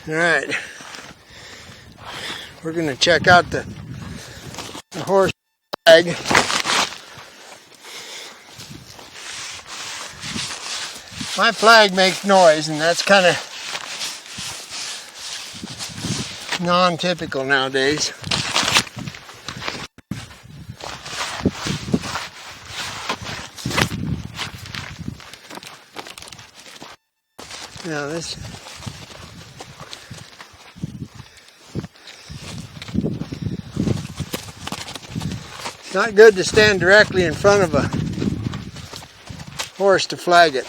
Alright, we're going to check out the horse flag. My flag makes noise, and that's kind of non-typical nowadays. Now this it's not good to stand directly in front of a horse to flag it.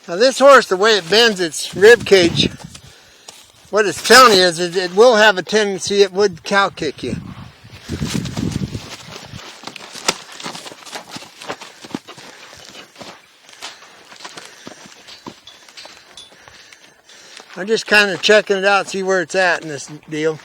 Now this horse, the way it bends its rib cage, what it's telling you is it will have a tendency, it would cow kick you. I'm just kind of checking it out, see where it's at in this deal.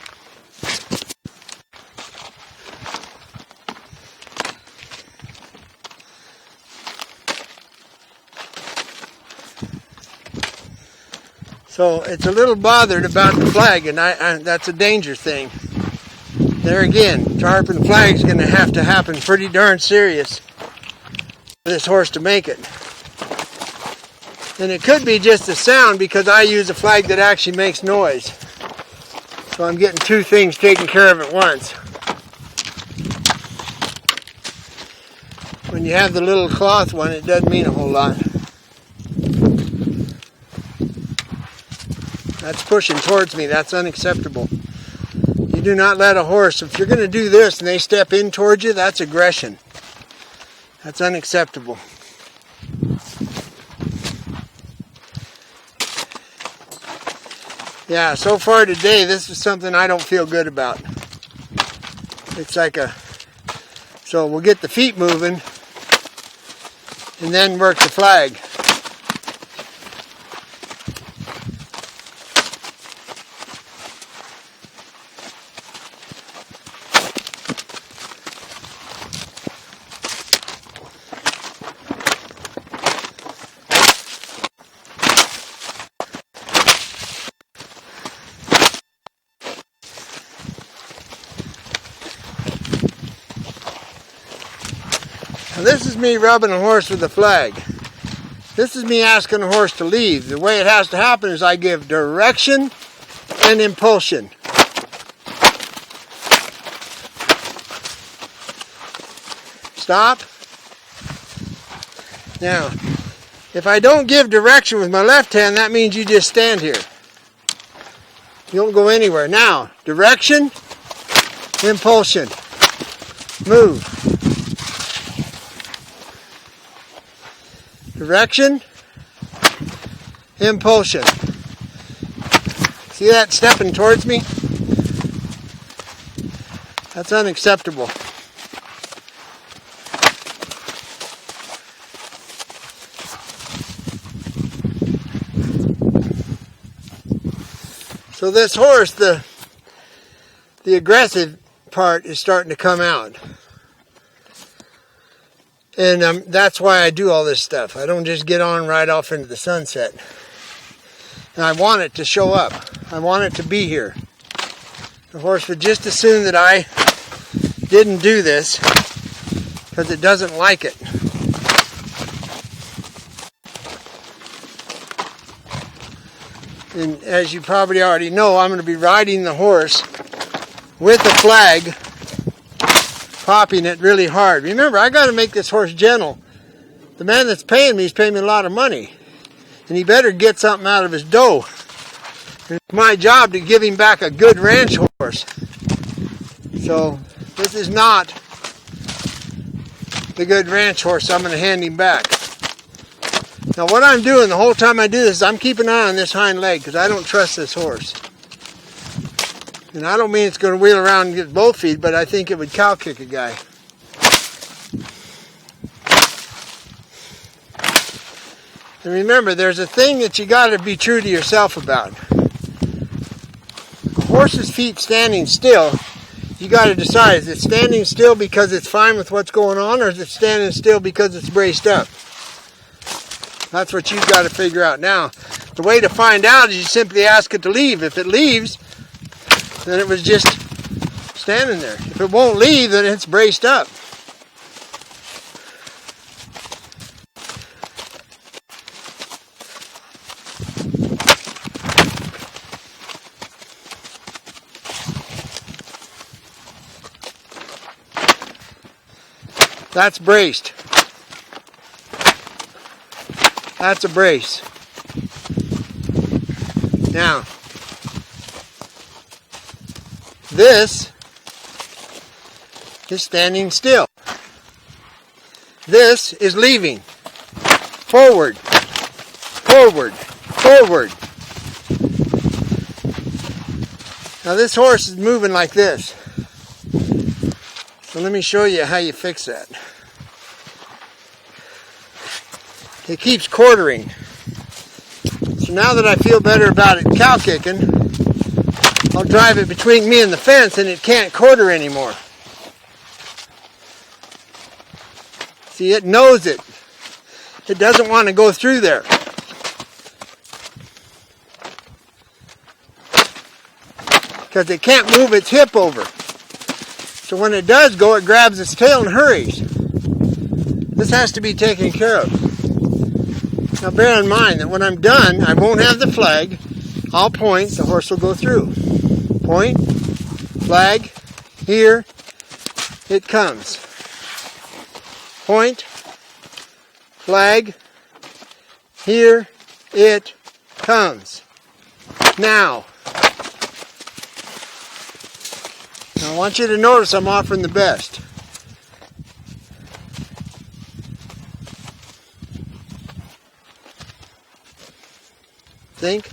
So it's a little bothered about the flag, and that's a danger thing. There again, tarpon flag's going to happen pretty darn serious for this horse to make it. And it could be just a sound because I use a flag that actually makes noise. So I'm getting two things taken care of at once. When you have the little cloth one, it doesn't mean a whole lot. That's pushing towards me. That's unacceptable. You do not let a horse, if you're going to do this and they step in towards you, that's aggression. That's unacceptable. Yeah, so far today, this is something I don't feel good about. It's like so we'll get the feet moving and then work the flag. Now this is me rubbing a horse with a flag. This is me asking a horse to leave. The way it has to happen is I give direction and impulsion. Stop. Now, if I don't give direction with my left hand, that means you just stand here. You don't go anywhere. Now, direction, impulsion. Move. Direction, impulsion. See that stepping towards me? That's unacceptable. So this horse, the aggressive part is starting to come out. And that's why I do all this stuff. I don't just get on right off into the sunset. And I want it to show up. I want it to be here. The horse would just as soon that I didn't do this because it doesn't like it. And as you probably already know, I'm going to be riding the horse with the flag, popping it really hard. Remember, I got to make this horse gentle. The man that's paying me is paying me a lot of money, and he better get something out of his dough. It's my job to give him back a good ranch horse. So this is not the good ranch horse I'm going to hand him back. Now what I'm doing the whole time I do this is I'm keeping an eye on this hind leg because I don't trust this horse. And I don't mean it's going to wheel around and get both feet, but I think it would cow kick a guy. And remember, there's a thing that you got to be true to yourself about. A horse's feet standing still You got to decide, is it standing still because it's fine with what's going on, or is it standing still because it's braced up? That's what you've got to figure out. Now, the way to find out is you simply ask it to leave. If it leaves, then it was just standing there. If it won't leave, then it's braced up. That's braced. That's a brace. Now, this is standing still. This is leaving. Forward, forward, forward. Now this horse is moving like this. So let me show you how you fix that. It keeps quartering. So now that I feel better about it cow kicking, I'll drive it between me and the fence and it can't quarter anymore. See, it knows it. It doesn't want to go through there. Because it can't move its hip over. So when it does go, it grabs its tail and hurries. This has to be taken care of. Now bear in mind that when I'm done, I won't have the flag. I'll point, the horse will go through. Point, flag, here it comes. Point, flag, here it comes. Now I want you to notice I'm offering the best. Think.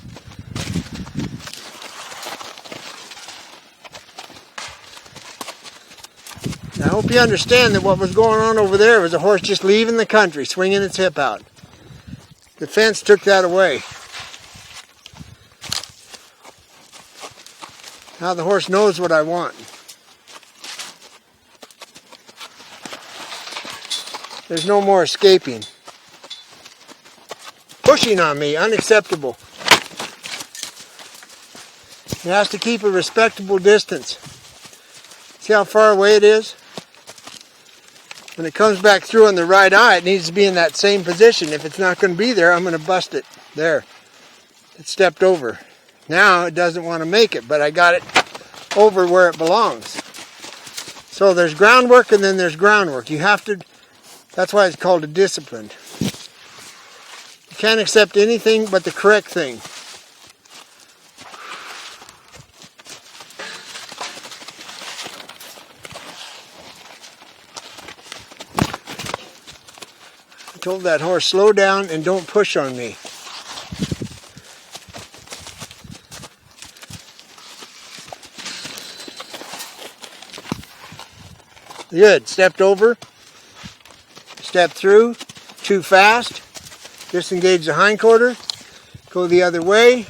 I hope you understand that what was going on over there was a horse just leaving the country, swinging its hip out. The fence took that away. Now the horse knows what I want. There's no more escaping. Pushing on me, unacceptable. It has to keep a respectable distance. See how far away it is? When it comes back through on the right eye, it needs to be in that same position. If it's not going to be there, I'm going to bust it. There. It stepped over. Now it doesn't want to make it, but I got it over where it belongs. So there's groundwork and then there's groundwork. You have to, that's why it's called a discipline. You can't accept anything but the correct thing. I told that horse, slow down and don't push on me. Good. Stepped over. Step through. Too fast. Disengage the hindquarter. Go the other way.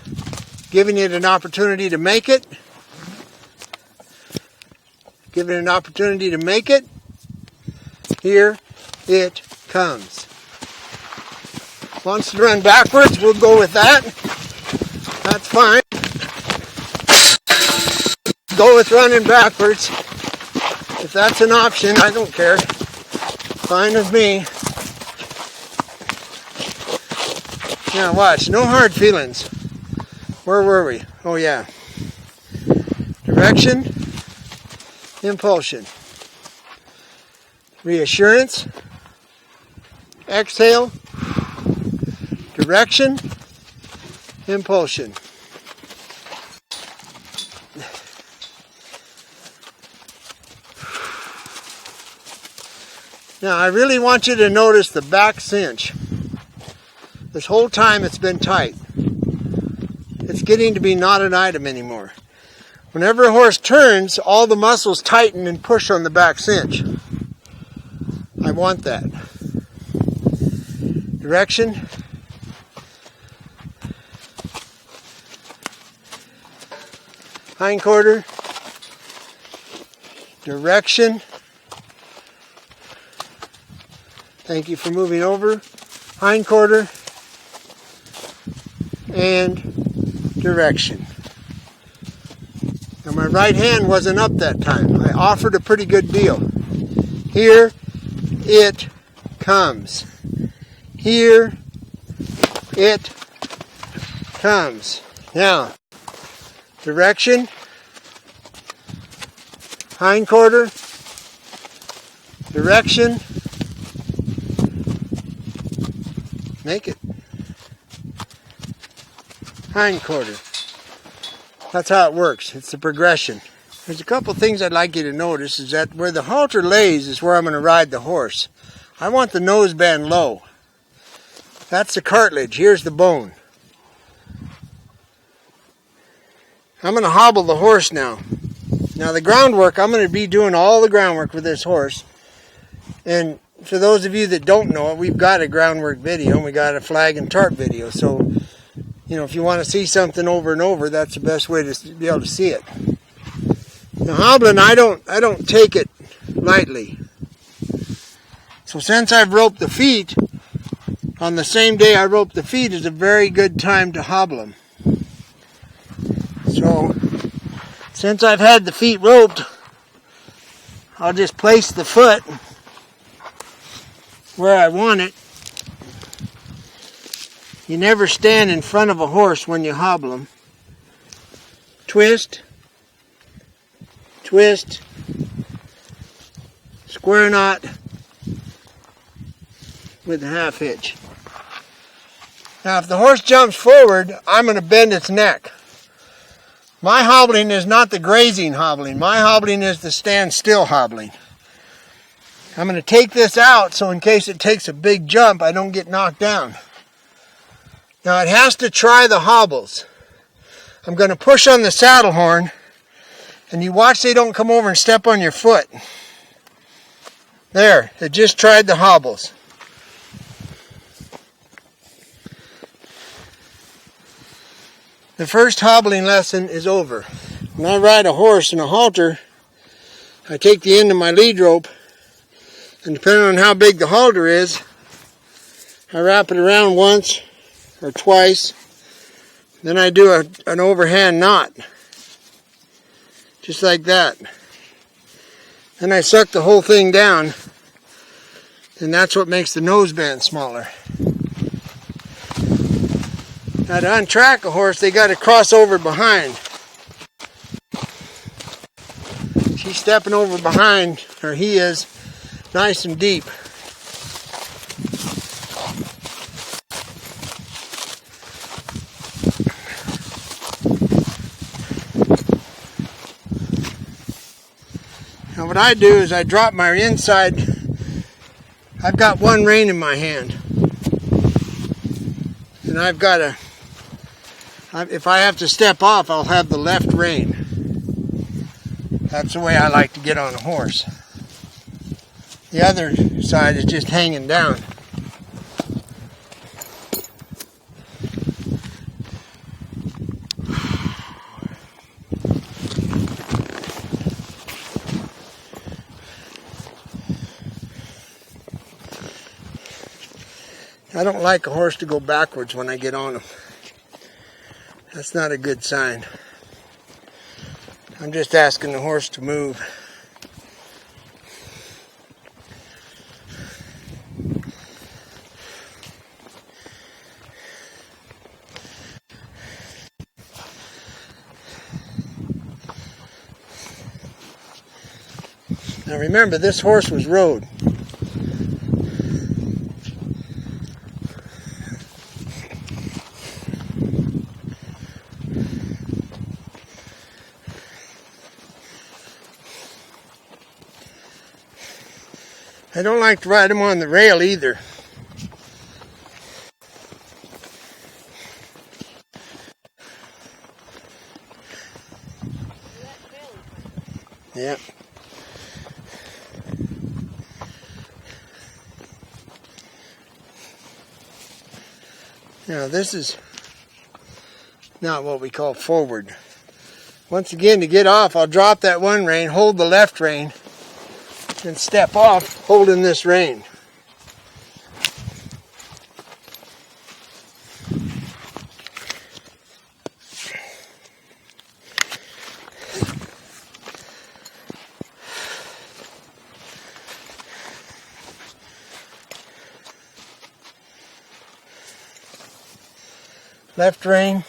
Giving it an opportunity to make it. Give it an opportunity to make it. Here it comes. Wants to run backwards. We'll go with that. That's fine. Go with running backwards. If that's an option, I don't care. Fine with me. Now watch, no hard feelings. Where were we? Oh yeah. Direction, impulsion. Reassurance, exhale, direction, impulsion. Now I really want you to notice the back cinch. This whole time it's been tight. It's getting to be not an item anymore. Whenever a horse turns, all the muscles tighten and push on the back cinch. I want that. Direction. Hindquarter. direction. Thank you for moving over. Hindquarter and direction. Now my right hand wasn't up that time. I offered a pretty good deal. Here it comes. Here it comes. Now, direction, hindquarter, direction, make it, hindquarter. That's how it works. It's the progression. There's a couple things I'd like you to notice is that where the halter lays is where I'm going to ride the horse. I want the nose bend low. That's the cartilage. Here's the bone. I'm going to hobble the horse now. Now the groundwork, I'm going to be doing all the groundwork with this horse. And for those of you that don't know it, we've got a groundwork video and we got a flag and tarp video. So, you know, if you want to see something over and over, that's the best way to be able to see it. Now hobbling, I don't take it lightly. So since I've roped the feet, on the same day I rope the feet is a very good time to hobble them. So, since I've had the feet roped, I'll just place the foot where I want it. You never stand in front of a horse when you hobble them. Twist, twist, square knot with a half hitch. Now if the horse jumps forward, I'm going to bend its neck. My hobbling is not the grazing hobbling. My hobbling is the stand still hobbling. I'm going to take this out so in case it takes a big jump, I don't get knocked down. Now it has to try the hobbles. I'm going to push on the saddle horn and you watch they don't come over and step on your foot. There, it just tried the hobbles. The first hobbling lesson is over. When I ride a horse in a halter, I take the end of my lead rope, and depending on how big the halter is, I wrap it around once or twice. Then I do an overhand knot, just like that. Then I suck the whole thing down, and that's what makes the nose bend smaller. Now to untrack a horse, they got to cross over behind. She's stepping over behind, or he is, nice and deep. Now what I do is I drop my inside. I've got one rein in my hand. And I've got to, if I have to step off, I'll have the left rein. That's the way I like to get on a horse. The other side is just hanging down. I don't like a horse to go backwards when I get on him. That's not a good sign. I'm just asking the horse to move. Now remember, this horse was rode. I don't like to ride him on the rail either. Yep. Now this is not what we call forward. Once again, to get off, I'll drop that one rein, hold the left rein, and step off holding this rein. Left rein.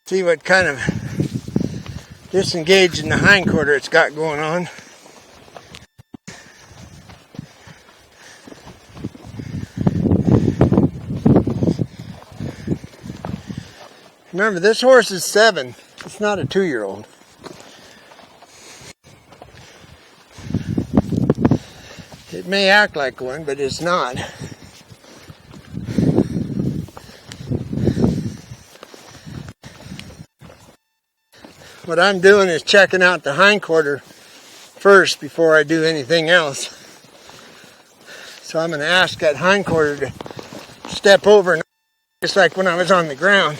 See what kind of disengage in the hindquarter it's got going on. Remember, this horse is 7. It's not a 2-year-old. It may act like one, but it's not. What I'm doing is checking out the hindquarter first before I do anything else. So I'm going to ask that hindquarter to step over, just like when I was on the ground.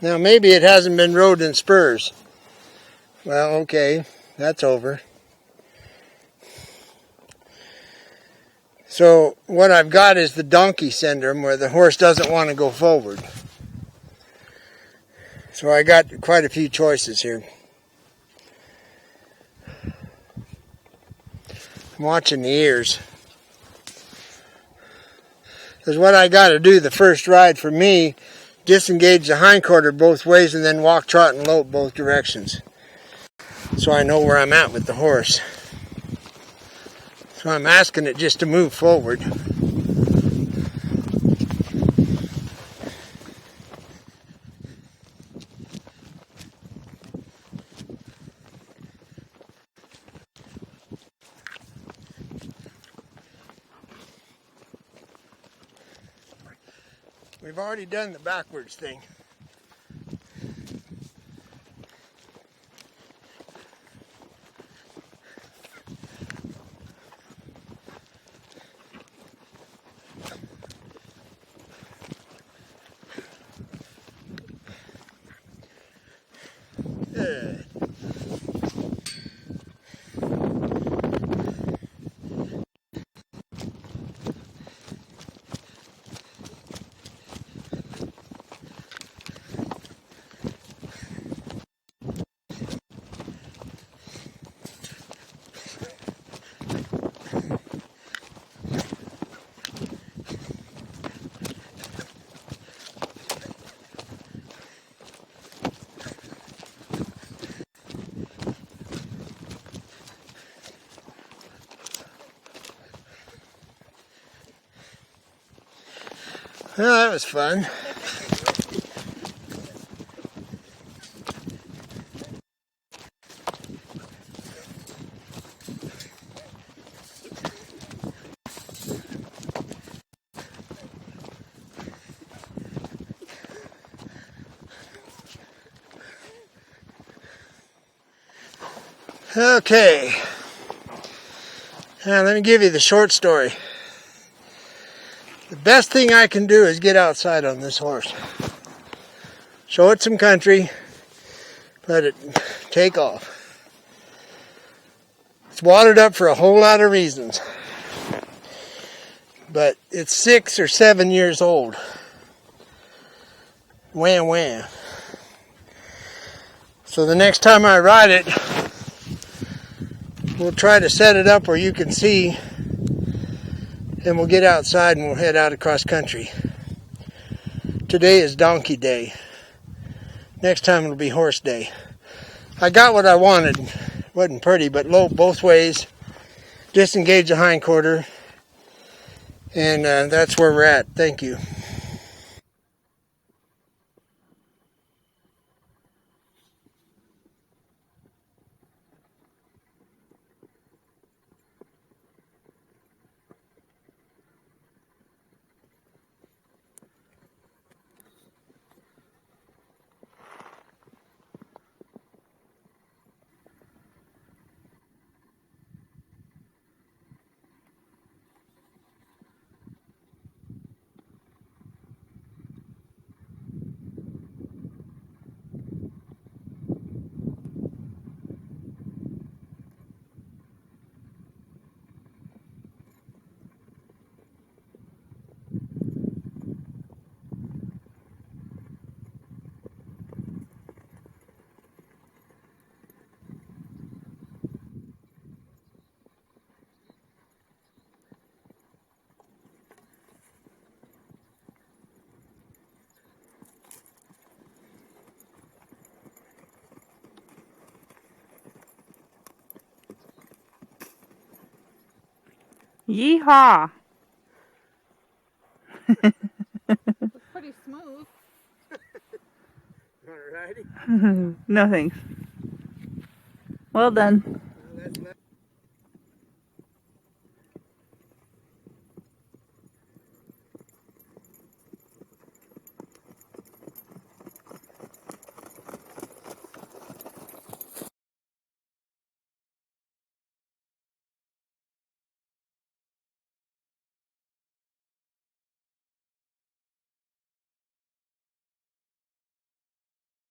Now maybe it hasn't been rode in spurs. Well, okay, that's over. So what I've got is the donkey syndrome, where the horse doesn't want to go forward. So I got quite a few choices here. I'm watching the ears. Because what I got to do the first ride for me, disengage the hindquarter both ways and then walk, trot, and lope both directions. So I know where I'm at with the horse. So I'm asking it just to move forward. We've already done the backwards thing. Good. Well, that was fun. Okay. Now let me give you the short story. The best thing I can do is get outside on this horse. Show it some country. Let it take off. It's watered up for a whole lot of reasons. But it's 6 or 7 years old. Wham wham. So the next time I ride it, we'll try to set it up where you can see, and we'll get outside and we'll head out across country. Today is donkey day. Next time it'll be horse day. I got what I wanted. Wasn't pretty, but low both ways. Disengage the hindquarter. And that's where we're at. Thank you. Yeehaw! It's pretty smooth. You want to ride it? No thanks. Well done.